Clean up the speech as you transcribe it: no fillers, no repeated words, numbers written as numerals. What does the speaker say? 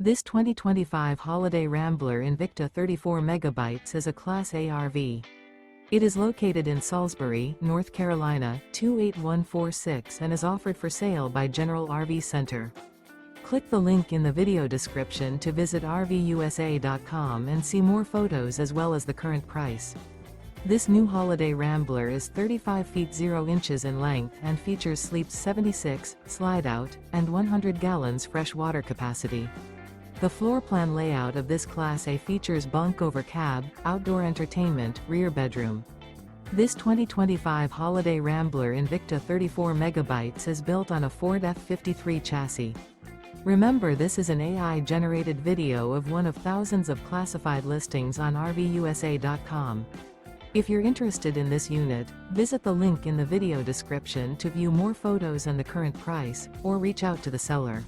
This 2025 Holiday Rambler Invicta 34 MB is a Class A RV. It is located in Salisbury, North Carolina, 28146 and is offered for sale by General RV Center. Click the link in the video description to visit RVUSA.com and see more photos as well as the current price. This new Holiday Rambler is 35 feet 0 inches in length and features Sleep's 76, Slideout, and 100 gallons fresh water capacity. The floor plan layout of this Class A features bunk over cab, outdoor entertainment, rear bedroom. This 2025 Holiday Rambler Invicta 34 MB is built on a Ford F53 chassis. Remember, this is an AI-generated video of one of thousands of classified listings on RVUSA.com. If you're interested in this unit, visit the link in the video description to view more photos and the current price, or reach out to the seller.